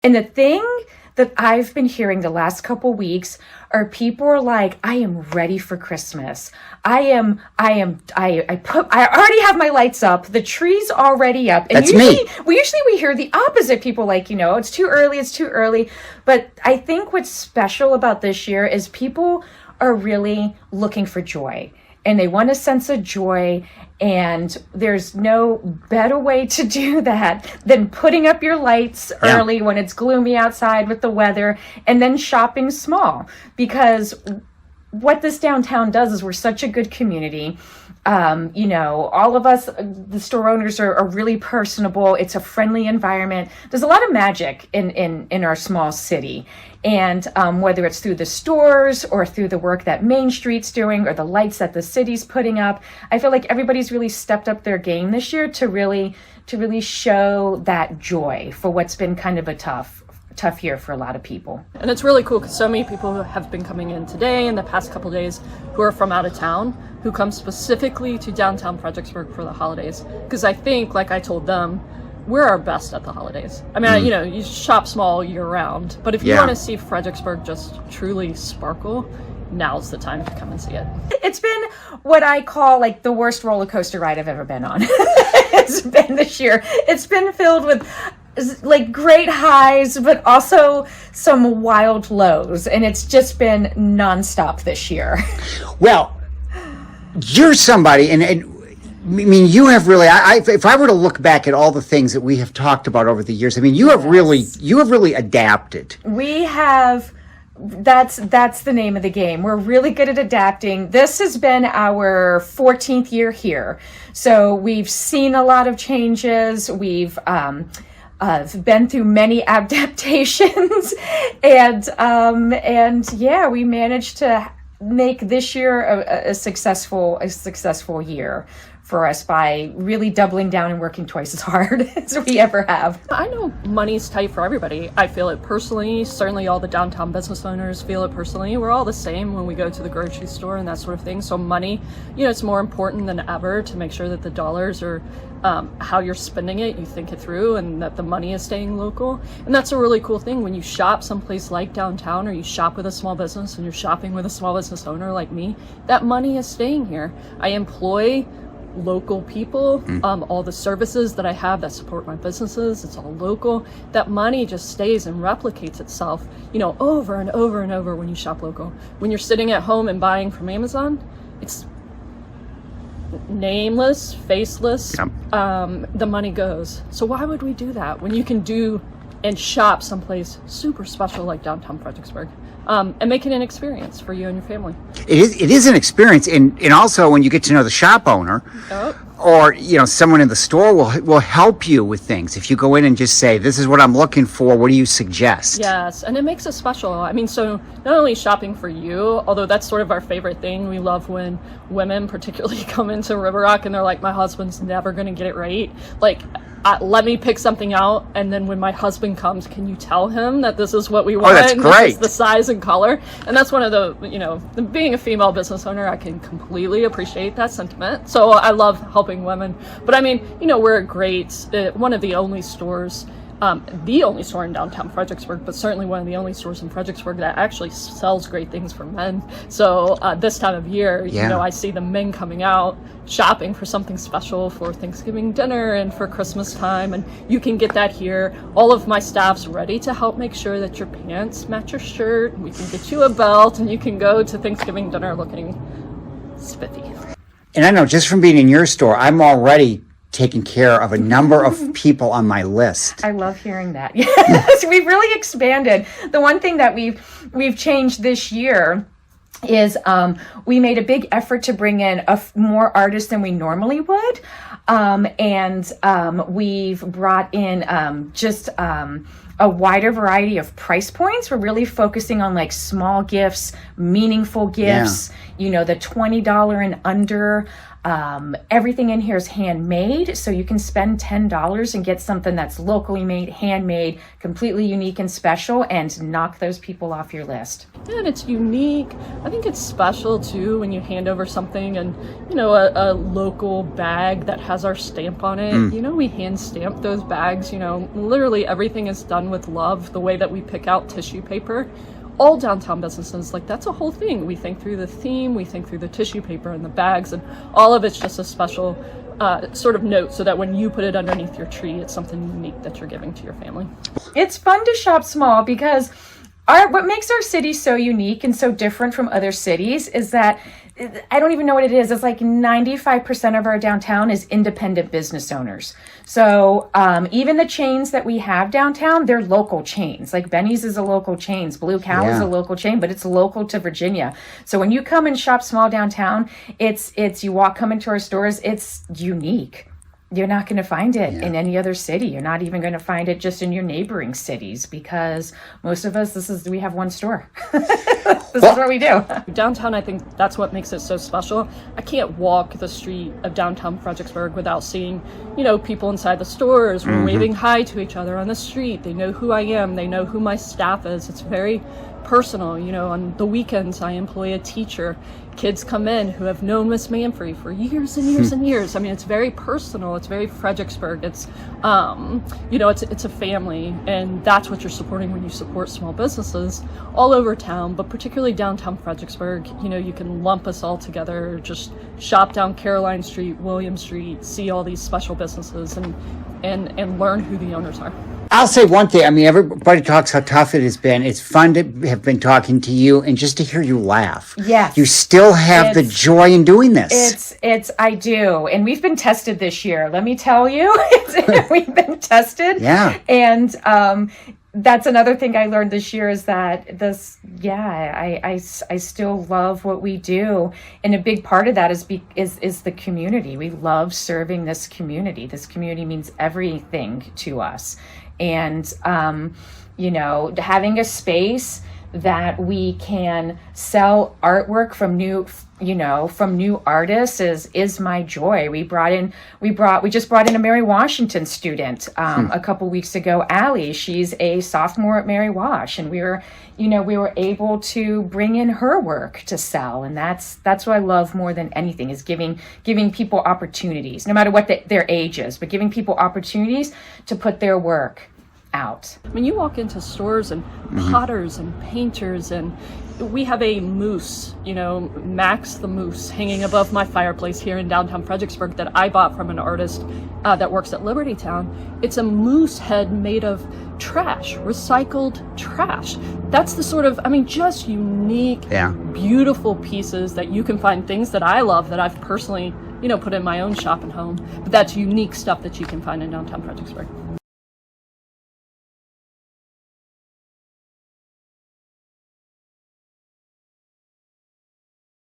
And the thing that I've been hearing the last couple weeks are people are like, I am ready for Christmas. I already have my lights up. The tree's already up. And That's me. We hear the opposite. People like, it's too early. But I think what's special about this year is people are really looking for joy. And they want a sense of joy, and there's no better way to do that than putting up your lights early when it's gloomy outside with the weather, and then shopping small. Because what this downtown does is we're such a good community. All of us, the store owners are really personable. It's a friendly environment. There's a lot of magic in our small city. And whether it's through the stores or through the work that Main Street's doing or the lights that the city's putting up, I feel like everybody's really stepped up their game this year to really show that joy for what's been kind of a tough year for a lot of people. And it's really cool because so many people have been coming in today and the past couple days who are from out of town, who come specifically to downtown Fredericksburg for the holidays. Because I think, like I told them, we're our best at the holidays. I mean, you shop small year round, but if you want to see Fredericksburg just truly sparkle, now's the time to come and see it. It's been what I call like the worst roller coaster ride I've ever been on. It's been this year. It's been filled with like great highs, but also some wild lows. And it's just been nonstop this year. Well, you're somebody, and I mean, you have really. If I were to look back at all the things that we have talked about over the years, I mean, you have really adapted. We have. That's the name of the game. We're really good at adapting. This has been our 14th year here, so we've seen a lot of changes. We've been through many adaptations, and we managed to make this year a successful year for us by really doubling down and working twice as hard as we ever have. I know money's tight for everybody. I feel it personally. Certainly all the downtown business owners feel it personally. We're all the same when we go to the grocery store and that sort of thing. So money, it's more important than ever to make sure that the dollars are how you're spending it, you think it through, and that the money is staying local. And that's a really cool thing when you shop someplace like downtown, or you shop with a small business and you're shopping with a small business owner like me, that money is staying here. I employ local people. All the services that I have that support my businesses, it's all local. That money just stays and replicates itself, over and over and over when you shop local. When you're sitting at home and buying from Amazon, it's nameless, faceless. The money goes. So why would we do that when you can do and shop someplace super special like downtown Fredericksburg? And make it an experience for you and your family. It is an experience, and also when you get to know the shop owner, or someone in the store will help you with things. If you go in and just say, "This is what I'm looking for. What do you suggest?" Yes, and it makes it special. I mean, so not only shopping for you, although that's sort of our favorite thing. We love when women, particularly, come into River Rock and they're like, "My husband's never going to get it right." Like, let me pick something out, and then when my husband comes, can you tell him that this is what we want? Oh, that's great. This is the size and color. And that's one of the, being a female business owner, I can completely appreciate that sentiment. So I love helping women. But I mean, we're a great, one of the only stores, the only store in downtown Fredericksburg, but certainly one of the only stores in Fredericksburg that actually sells great things for men. So this time of year, I see the men coming out shopping for something special for Thanksgiving dinner and for Christmas time, and you can get that here. All of my staff's ready to help make sure that your pants match your shirt. We can get you a belt, and you can go to Thanksgiving dinner looking spiffy. And I know just from being in your store, I'm already taking care of a number of people on my list. I love hearing that. Yes, we've really expanded. The one thing that we've changed this year is we made a big effort to bring in more artists than we normally would. And we've brought in a wider variety of price points. We're really focusing on like small gifts, meaningful gifts, the $20 and under. Everything in here is handmade, so you can spend $10 and get something that's locally made, handmade, completely unique and special, and knock those people off your list. And it's unique. I think it's special too when you hand over something and, you know, a local bag that has our stamp on it. You know, we hand stamp those bags, you know, literally everything is done with love. The way that we pick out tissue paper, all downtown businesses, like that's a whole thing. We think through the theme, we think through the tissue paper and the bags, and all of it's just a special sort of note so that when you put it underneath your tree, it's something unique that you're giving to your family. It's fun to shop small because what makes our city so unique and so different from other cities is that I don't even know what it is. It's like 95% of our downtown is independent business owners. So even the chains that we have downtown, they're local chains. Like Benny's is a local chain. Blue Cow is a local chain, but it's local to Virginia. So when you come and shop small downtown, it's you come into our stores, it's unique. You're not going to find it in any other city. You're not even going to find it just in your neighboring cities because most of us, we have one store. This is what we do. Downtown, I think that's what makes it so special. I can't walk the street of downtown Fredericksburg without seeing, you know, people inside the stores. We're waving hi to each other on the street. They know who I am. They know who my staff is. It's very personal. You know, on the weekends, I employ a teacher. Kids come in who have known Miss Manfrey for years and years and years. I mean, it's very personal. It's very Fredericksburg. It's, you know, it's a family, and that's what you're supporting when you support small businesses all over town, but particularly downtown Fredericksburg. You know, you can lump us all together, just shop down Caroline Street, William Street, see all these special businesses, and learn who the owners are. I'll say one thing. I mean, everybody talks how tough it has been. It's fun to have been talking to you and just to hear you laugh. Yes. You still have the joy in doing this. I do. And we've been tested this year. Let me tell you, we've been tested. Yeah. And, that's another thing I learned this year is that I still love what we do. And a big part of that is the community. We love serving this community. This community means everything to us. And, you know, having a space that we can sell artwork from new artists is my joy. We just brought in a Mary Washington student a couple weeks ago, Allie. She's a sophomore at Mary Wash, and we were able to bring in her work to sell, and that's what I love more than anything is giving people opportunities, no matter what their age is, but giving people opportunities to put their work out. When you walk into stores and potters and painters, and we have a moose, you know, Max the moose, hanging above my fireplace here in downtown Fredericksburg that I bought from an artist that works at Liberty Town. It's a moose head made of trash, recycled trash. That's the sort of, I mean, just unique, beautiful pieces that you can find, things that I love that I've personally, you know, put in my own shop and home. But that's unique stuff that you can find in downtown Fredericksburg.